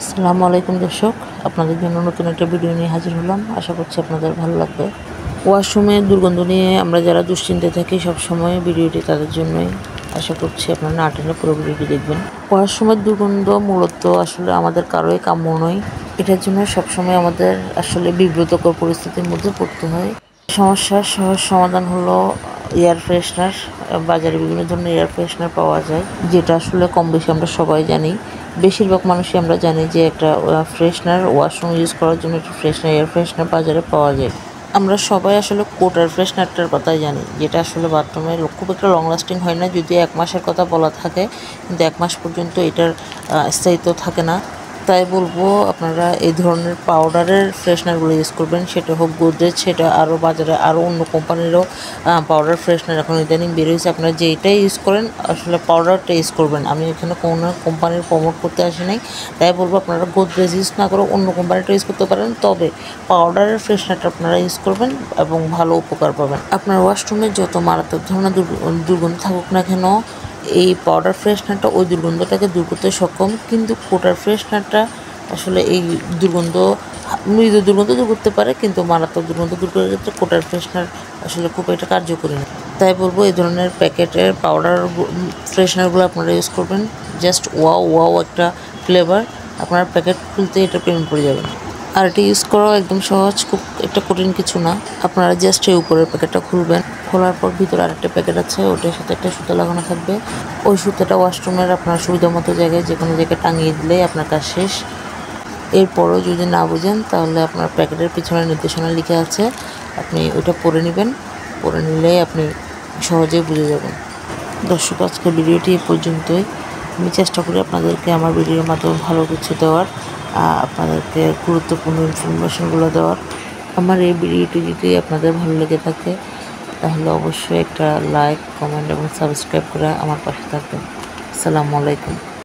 আসসালামু আলাইকুম দর্শক, আপনাদের জন্য নতুন একটা ভিডিও নিয়ে হাজির হলাম। আশা করছি আপনাদের ভালো লাগবে। ওয়াশরুমের দুর্গন্ধ নিয়ে আমরা যারা দুশ্চিন্তায় থাকি সবসময় ভিডিওটি তাদের জন্যই। আশা করছি আপনারা না টেনে পুরো ভিডিওটি দেখবেন। ওয়াশরুমের দুর্গন্ধ মূলত আসলে আমাদের কারোই কাম্য নয়। এটার জন্য সবসময় আমাদের আসলে বিব্রতকর পরিস্থিতির মধ্যে পড়তে হয়। সমস্যার সহজ সমাধান হলো এয়ার ফ্রেশনার। বাজারে বিভিন্ন ধরনের এয়ার ফ্রেশনার পাওয়া যায়, যেটা আসলে কম বেশি আমরা সবাই জানি। বেশিরভাগ মানুষই আমরা জানি যে একটা ফ্রেশনার ওয়াশরুম ইউজ করার জন্য একটা ফ্রেশনার এয়ার ফ্রেশনার বাজারে পাওয়া যায়। আমরা সবাই আসলে কোট এয়ার ফ্রেশনারটার কথাই জানি, যেটা আসলে বাথরুমে খুব একটা লং লাস্টিং হয় না। যদিও 1 মাসের কথা বলা থাকে, কিন্তু 1 মাস পর্যন্ত এটার স্থায়িত্ব থাকে না। তাই বলবো আপনারা এই ধরনের পাউডারের ফ্রেশনারগুলো ইউজ করবেন। সেটা হোক গোদরেজ, সেটা আরও বাজারে আরও অন্য কোম্পানিরও পাউডার ফ্রেশনার এখন ইদানিং বের হয়েছে। আপনারা যেইটাই ইউজ করেন আসলে পাউডারটা ইউজ করবেন। আমি এখানে কোনো কোম্পানির প্রমোট করতে আসি নাই, তাই বলবো আপনারা গোদরেজ ইউজ না করে অন্য কোম্পানিটা ইউজ করতে পারেন। তবে পাউডারের ফ্রেশনারটা আপনারা ইউজ করবেন এবং ভালো উপকার পাবেন। আপনার ওয়াশরুমে যত মারাত্মক ধরনের দুর্গন্ধ থাকুক না কেন, এই পাউডার ফ্রেশনারটা ওই দুর্গন্ধটাকে দূর করতে সক্ষম। কিন্তু কোটার ফ্রেশনারটা আসলে এই দুর্গন্ধ, মৃদু দুর্গন্ধ দূর করতে পারে, কিন্তু মারাত্মক দুর্গন্ধ দূর করার ক্ষেত্রে কোটার ফ্রেশনার আসলে খুব একটা কার্যকরী না। তাই বলবো এই ধরনের প্যাকেটের পাউডার ফ্রেশনারগুলো আপনারা ইউজ করবেন। জাস্ট ওয়াও একটা ফ্লেভার। আপনার প্যাকেট খুলতে এটা প্রেমে পড়ে যাবেন। আর এটা ইউজ করাও একদম সহজ, খুব একটা কঠিন কিছু না। আপনারা জাস্ট এই উপরের প্যাকেটটা খুলবেন। খোলার পর ভিতরে আরেকটা প্যাকেট আছে, ওটার সাথে একটা সুতো লাগানো থাকবে। ওই সুতোটা ওয়াশরুমের আপনার সুবিধা মতো জায়গায় যে কোনো জায়গায় টাঙিয়ে দিলেই আপনার কাজ শেষ। এরপরও যদি না বুঝেন তাহলে আপনার প্যাকেটের পিছনে নির্দেশনা লিখে আছে, আপনি ওইটা পড়ে নেবেন। পড়ে নিলেই আপনি সহজেই বুঝে যাবেন। দর্শক, আজকের ভিডিওটি এই পর্যন্তই। আমি চেষ্টা করি আপনাদেরকে আমার ভিডিওর মাধ্যমে ভালো কিছু দেওয়ার, আপনাদেরকে গুরুত্বপূর্ণ ইনফরমেশনগুলো দেওয়ার। আমার এই ভিডিওটি যদি আপনাদের ভালো লেগে থাকে তাহলে অবশ্যই একটা লাইক, কমেন্ট এবং সাবস্ক্রাইব করে আমার পাশে থাকবেন। আসসালামু আলাইকুম।